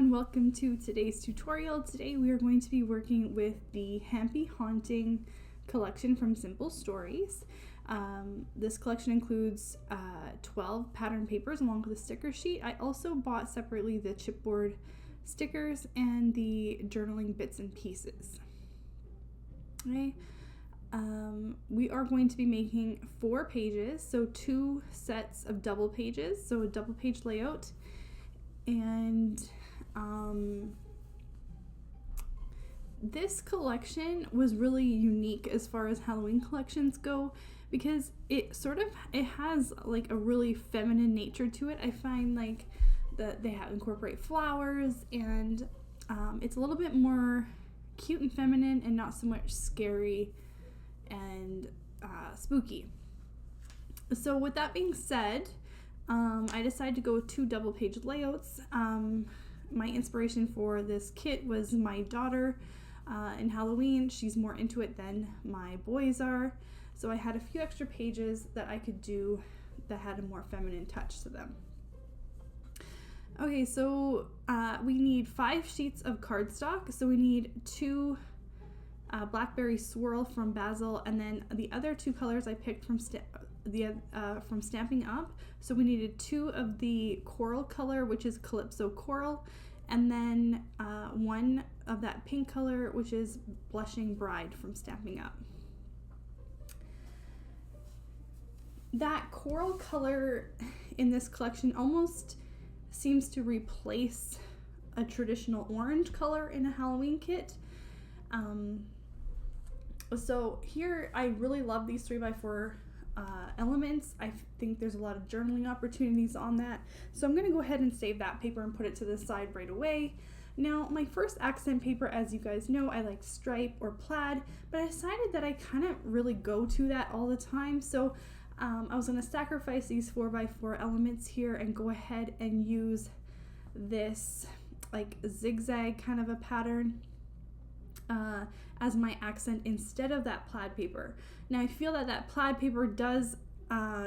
everyone, welcome to today's tutorial. Today we are going to be working with the Happy Haunting collection from Simple Stories. This collection includes 12 pattern papers along with a sticker sheet. I also bought separately the chipboard stickers and the journaling bits and pieces. Okay. We are going to be making 4 pages, so 2 sets of double pages, so a double page layout. And this collection was really unique as far as Halloween collections go because it has like a really feminine nature to it. I find like that they incorporate flowers and it's a little bit more cute and feminine and not so much scary and spooky. So with that being said, I decided to go with 2 double page layouts. My inspiration for this kit was my daughter in Halloween. She's more into it than my boys are. So I had a few extra pages that I could do that had a more feminine touch to them. Okay, so we need 5 sheets of cardstock. So we need 2 Blackberry Swirl from Basil, and then the other 2 colors I picked from Stampin' Up. So we needed 2 of the coral color, which is Calypso Coral, and then 1 of that pink color, which is Blushing Bride from Stampin' Up. That coral color in this collection almost seems to replace a traditional orange color in a Halloween kit. So here I really love these 3x4 elements. I think there's a lot of journaling opportunities on that. So I'm going to go ahead and save that paper and put it to the side right away. Now my first accent paper, as you guys know, I like stripe or plaid, but I decided that I kind of really go to that all the time. So I was going to sacrifice these 4x4 elements here and go ahead and use this like zigzag kind of a pattern as my accent instead of that plaid paper. Now I feel that plaid paper does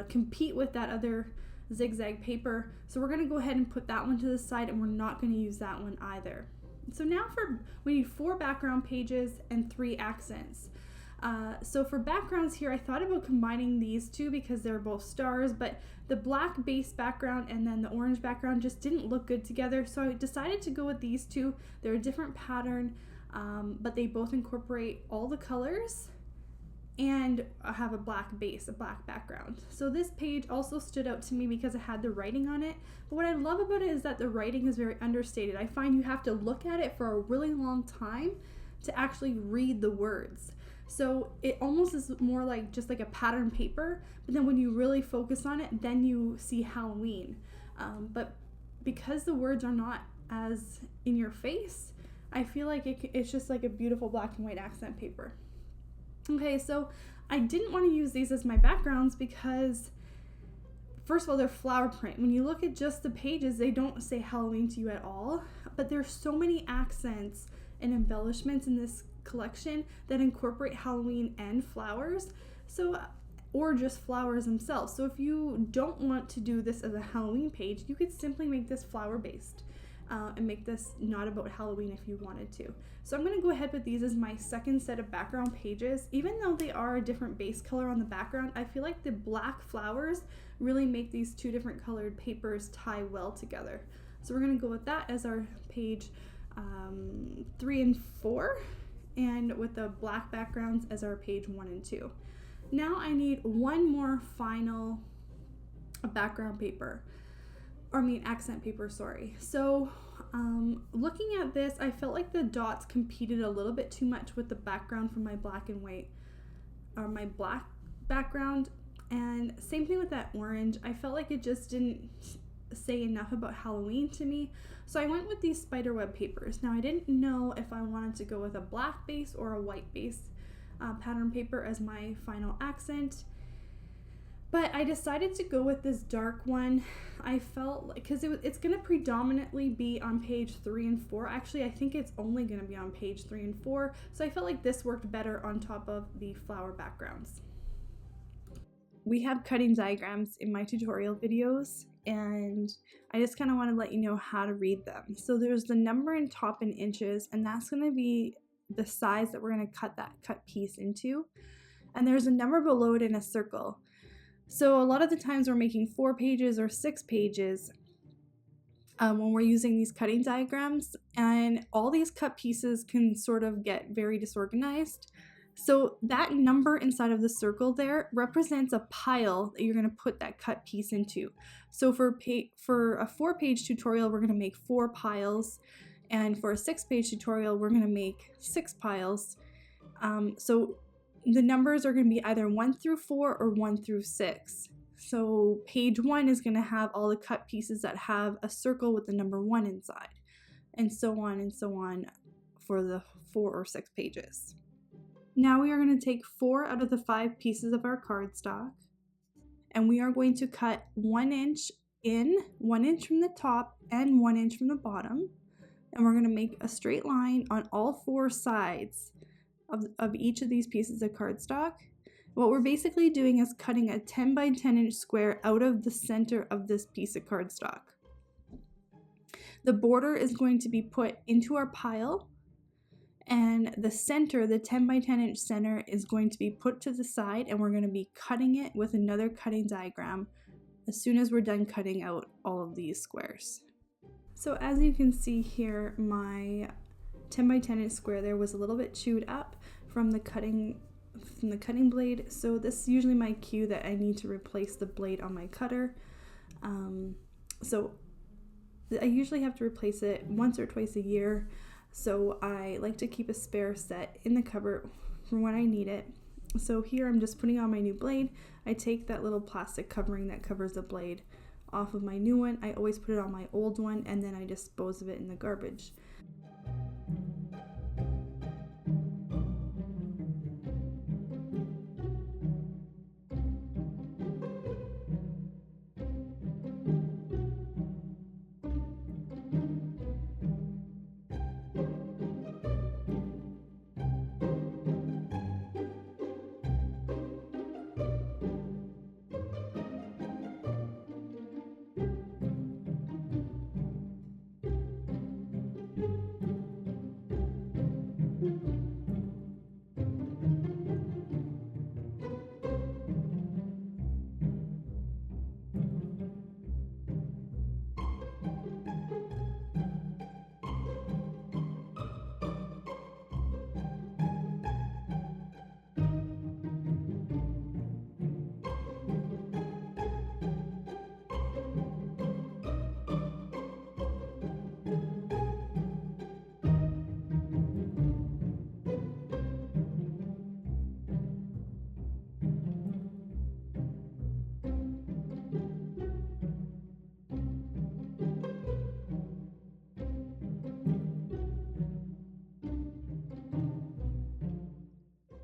compete with that other zigzag paper, so we're going to go ahead and put that one to the side, and we're not going to use that one either. So now we need 4 background pages and 3 accents. So for backgrounds here, I thought about combining these 2 because they're both stars, but the black base background and then the orange background just didn't look good together, so I decided to go with these 2. They're a different pattern, but they both incorporate all the colors and have a black base, a black background. So this page also stood out to me because it had the writing on it, but what I love about it is that the writing is very understated. I find you have to look at it for a really long time to actually read the words. So it almost is more like just like a pattern paper, but then when you really focus on it, then you see Halloween. But because the words are not as in your face, I feel like it's just like a beautiful black and white accent paper. Okay, so I didn't want to use these as my backgrounds because, first of all, they're flower print. When you look at just the pages, they don't say Halloween to you at all, but there's so many accents and embellishments in this collection that incorporate Halloween and flowers, or just flowers themselves. So if you don't want to do this as a Halloween page, you could simply make this flower based and make this not about Halloween if you wanted to. So I'm going to go ahead with these as my second set of background pages. Even though they are a different base color on the background, I feel like the black flowers really make these 2 different colored papers tie well together. So we're going to go with that as our page 3 and 4, and with the black backgrounds as our page 1 and 2. Now I need one more final background paper. Accent paper, sorry. So looking at this, I felt like the dots competed a little bit too much with the background from my black and white, or my black background, and same thing with that orange. I felt like it just didn't say enough about Halloween to me, so I went with these spiderweb papers. Now I didn't know if I wanted to go with a black base or a white base pattern paper as my final accent, but I decided to go with this dark one. I felt like, because it's going to predominantly be on page 3 and 4. Actually, I think it's only going to be on page 3 and 4, so I felt like this worked better on top of the flower backgrounds. We have cutting diagrams in my tutorial videos, and I just kind of want to let you know how to read them. So there's the number in top in inches, and that's going to be the size that we're going to cut that cut piece into. And there's a number below it in a circle. So a lot of the times we're making 4 pages or 6 pages when we're using these cutting diagrams, and all these cut pieces can sort of get very disorganized. So that number inside of the circle there represents a pile that you're going to put that cut piece into. So for a 4-page tutorial, we're going to make 4 piles, and for a 6-page tutorial, we're going to make 6 piles. So the numbers are going to be either 1 through 4 or 1 through 6. So page 1 is going to have all the cut pieces that have a circle with the number 1 inside, and so on for the 4 or 6 pages. Now we are going to take 4 out of the 5 pieces of our cardstock, and we are going to cut 1 inch in, 1 inch from the top, and 1 inch from the bottom, and we're going to make a straight line on all 4 sides of each of these pieces of cardstock. What we're basically doing is cutting a 10 by 10 inch square out of the center of this piece of cardstock. The border is going to be put into our pile, and the center, the 10 by 10 inch center, is going to be put to the side, and we're going to be cutting it with another cutting diagram as soon as we're done cutting out all of these squares. So as you can see here, my 10 by 10 inch square there was a little bit chewed up from the cutting blade, so this is usually my cue that I need to replace the blade on my cutter. So I usually have to replace it once or twice a year, so I like to keep a spare set in the cupboard for when I need it. So here I'm just putting on my new blade. I take that little plastic covering that covers the blade off of my new one. I always put it on my old one, and then I dispose of it in the garbage.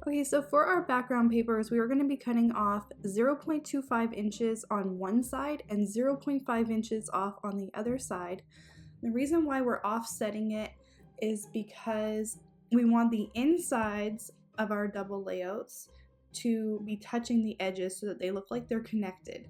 Okay, so for our background papers, we are going to be cutting off 0.25 inches on one side and 0.5 inches off on the other side. The reason why we're offsetting it is because we want the insides of our double layouts to be touching the edges so that they look like they're connected.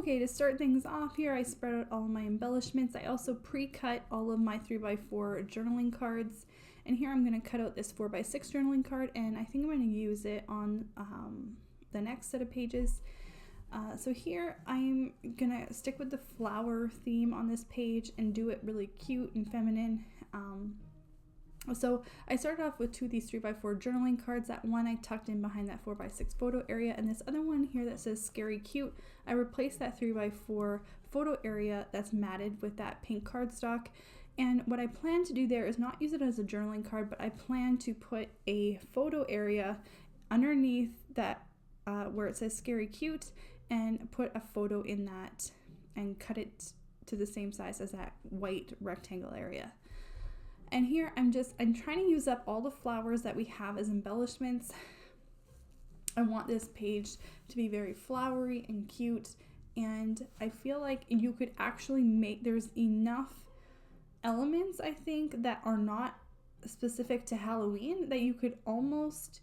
Okay, to start things off here, I spread out all of my embellishments. I also pre-cut all of my 3x4 journaling cards. And here I'm going to cut out this 4x6 journaling card, and I think I'm going to use it on the next set of pages. So here I'm going to stick with the flower theme on this page and do it really cute and feminine. So I started off with two of these 3x4 journaling cards. That one I tucked in behind that 4x6 photo area, and this other one here that says Scary Cute, I replaced that 3x4 photo area that's matted with that pink cardstock. And what I plan to do there is not use it as a journaling card, but I plan to put a photo area underneath that where it says Scary Cute, and put a photo in that and cut it to the same size as that white rectangle area. And here I'm trying to use up all the flowers that we have as embellishments. I want this page to be very flowery and cute, and I feel like you could actually there's enough elements, I think, that are not specific to Halloween that you could almost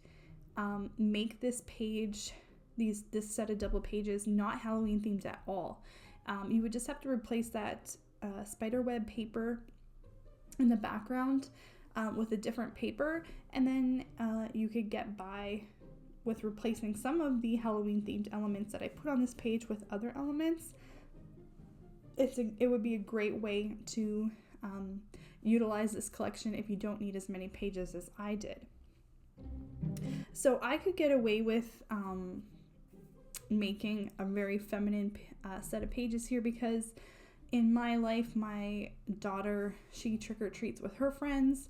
make this page, this set of double pages, not Halloween themed at all. You would just have to replace that spiderweb paper in the background with a different paper, and then you could get by with replacing some of the Halloween themed elements that I put on this page with other elements. It would be a great way to utilize this collection if you don't need as many pages as I did. So I could get away with making a very feminine set of pages here, because in my life, my daughter, she trick-or-treats with her friends,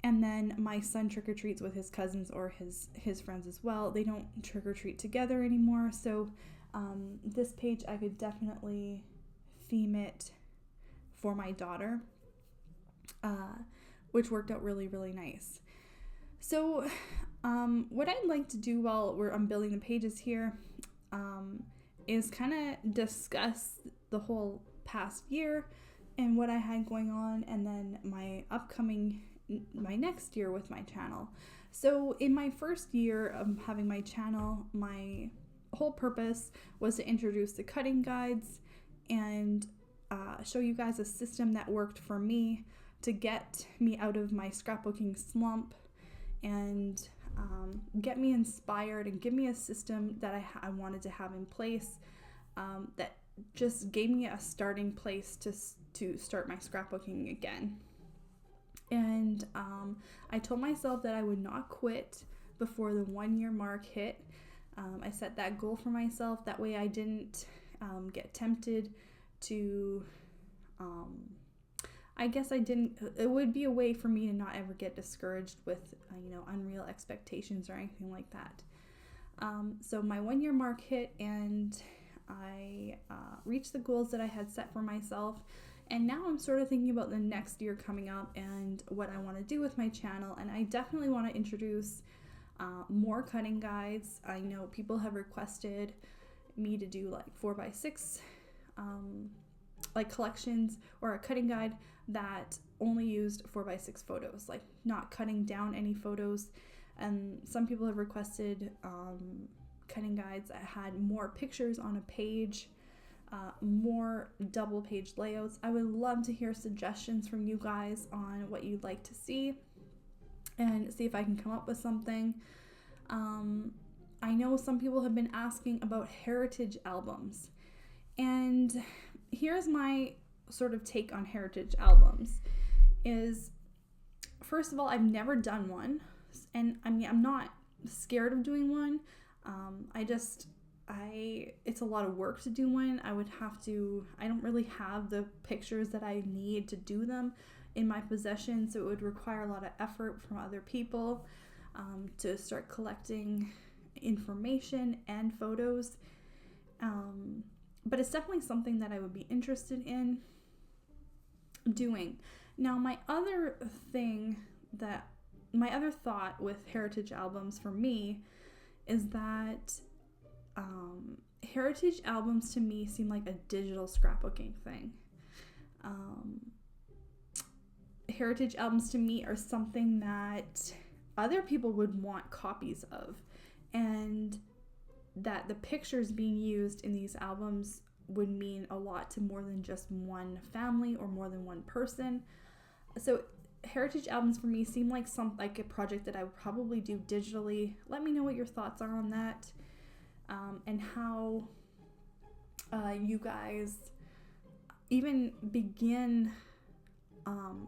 and then my son trick-or-treats with his cousins or his friends as well. They don't trick-or-treat together anymore, so this page I could definitely theme it for my daughter, which worked out really, really nice. So what I'd like to do while I'm building the pages here is kind of discuss the whole past year and what I had going on, and then my next year with my channel. So in my first year of having my channel, my whole purpose was to introduce the cutting guides and show you guys a system that worked for me to get me out of my scrapbooking slump and get me inspired and give me a system that I wanted to have in place that just gave me a starting place to start my scrapbooking again. And I told myself that I would not quit before the 1 year mark hit. I set that goal for myself. That way I didn't get tempted to, it would be a way for me to not ever get discouraged with, unreal expectations or anything like that. So my 1 year mark hit, and I reached the goals that I had set for myself. And now I'm sort of thinking about the next year coming up and what I want to do with my channel. And I definitely want to introduce more cutting guides. I know people have requested me to do like 4x6 like collections, or a cutting guide that only used 4x6 photos, like not cutting down any photos. And some people have requested cutting guides that had more pictures on a page, more double page layouts. I would love to hear suggestions from you guys on what you'd like to see and see if I can come up with something. I know some people have been asking about heritage albums, and here's my sort of take on heritage albums is, first of all, I've never done one, and I'm not scared of doing one. It's a lot of work to do one. I don't really have the pictures that I need to do them in my possession, so it would require a lot of effort from other people to start collecting information and photos. But it's definitely something that I would be interested in doing. Now, my other thought with heritage albums for me is that heritage albums to me seem like a digital scrapbooking thing. Heritage albums to me are something that other people would want copies of, and that the pictures being used in these albums would mean a lot to more than just one family or more than one person. So heritage albums for me seem like a project that I would probably do digitally. Let me know what your thoughts are on that, and how you guys even begin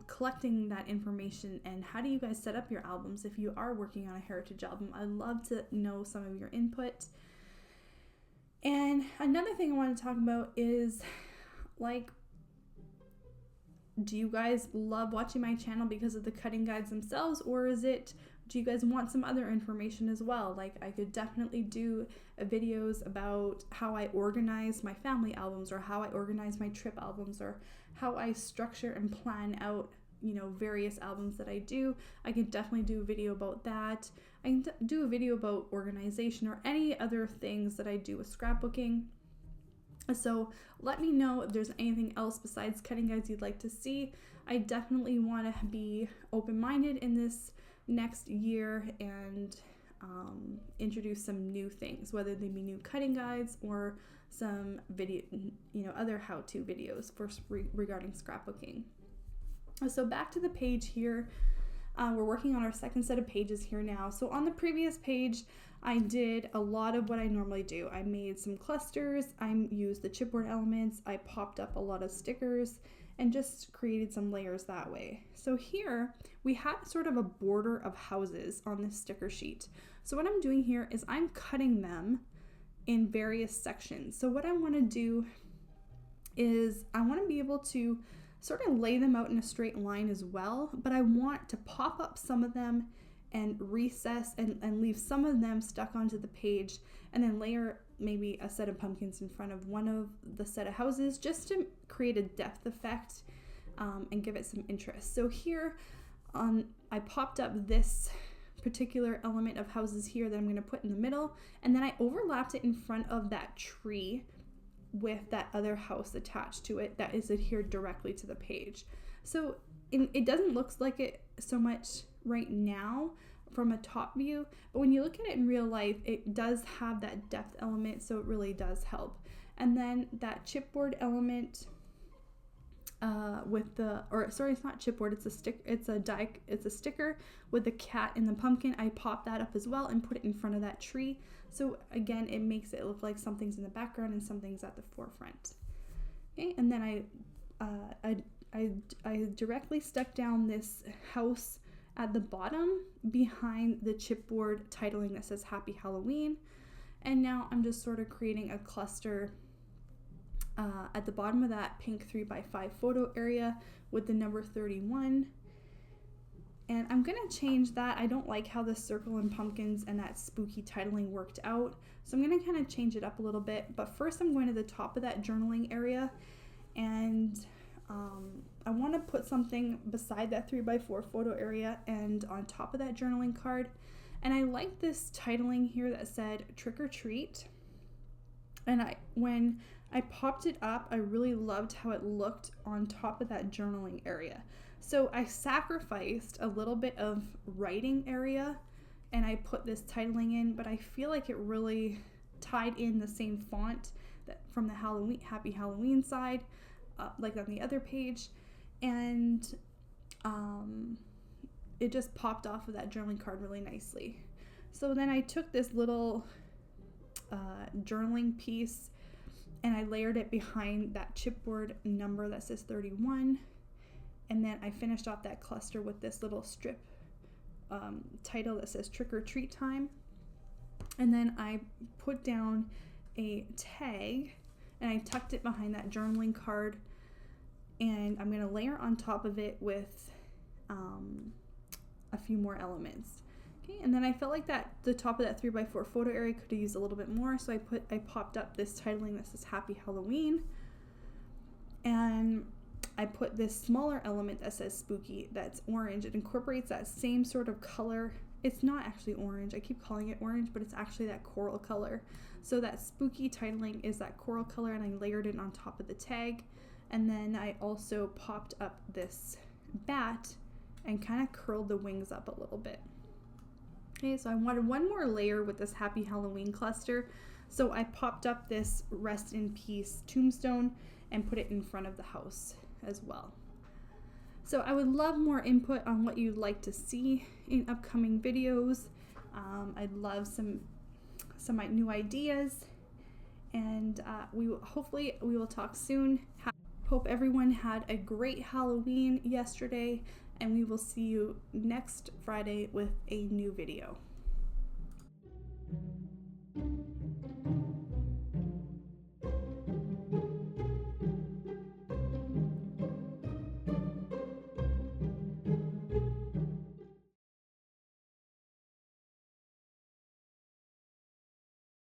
collecting that information, and how do you guys set up your albums if you are working on a heritage album. I'd love to know some of your input. And another thing I want to talk about is, like, do you guys love watching my channel because of the cutting guides themselves, or do you guys want some other information as well? Like, I could definitely do videos about how I organize my family albums, or how I organize my trip albums, or how I structure and plan out, various albums that I do. I can definitely do a video about that. I can do a video about organization or any other things that I do with scrapbooking. So let me know if there's anything else besides cutting guides you'd like to see. I definitely want to be open-minded in this next year and introduce some new things, whether they be new cutting guides or some video, other how-to videos regarding scrapbooking. So back to the page here. We're working on our second set of pages here now. So on the previous page, I did a lot of what I normally do. I made some clusters, I used the chipboard elements, I popped up a lot of stickers, and just created some layers that way. So here we have sort of a border of houses on this sticker sheet. So what I'm doing here is I'm cutting them in various sections. So what I want to do is I want to be able to sort of lay them out in a straight line as well, but I want to pop up some of them and recess and leave some of them stuck onto the page, and then layer maybe a set of pumpkins in front of one of the set of houses, just to create a depth effect and give it some interest. So here I popped up this particular element of houses here that I'm going to put in the middle, and then I overlapped it in front of that tree with that other house attached to it that is adhered directly to the page. So it doesn't look like it so much right now from a top view, but when you look at it in real life, it does have that depth element, so it really does help. And then that chipboard element it's not chipboard, it's a sticker with the cat and the pumpkin. I popped that up as well and put it in front of that tree. So again, it makes it look like something's in the background and something's at the forefront. Okay, and then I directly stuck down this house at the bottom behind the chipboard titling that says Happy Halloween. And now I'm just sort of creating a cluster at the bottom of that pink 3x5 photo area with the number 31. And I'm gonna change that. I don't like how the circle and pumpkins and that spooky titling worked out, so I'm gonna kind of change it up a little bit. But first I'm going to the top of that journaling area, and I want to put something beside that 3x4 photo area and on top of that journaling card. And I like this titling here that said Trick or Treat. And when I popped it up, I really loved how it looked on top of that journaling area. So I sacrificed a little bit of writing area and I put this titling in, but I feel like it really tied in the same font that from the Happy Halloween side, like on the other page, and it just popped off of that journaling card really nicely. So then I took this little journaling piece and I layered it behind that chipboard number that says 31, and then I finished off that cluster with this little strip title that says Trick or Treat Time. And then I put down a tag and I tucked it behind that journaling card, and I'm going to layer on top of it with a few more elements. Okay, and then I felt like that the top of that 3x4 photo area could have used a little bit more, so I popped up this titling that says Happy Halloween, and I put this smaller element that says Spooky that's orange. It incorporates that same sort of color. It's not actually orange. I keep calling it orange, but it's actually that coral color. So that spooky titling is that coral color, and I layered it on top of the tag. And then I also popped up this bat and kind of curled the wings up a little bit. Okay, so I wanted one more layer with this Happy Halloween cluster. So I popped up this Rest in Peace tombstone and put it in front of the house as well. So I would love more input on what you'd like to see in upcoming videos. I'd love some new ideas, and hopefully we will talk soon. Hope everyone had a great Halloween yesterday, and we will see you next Friday with a new video.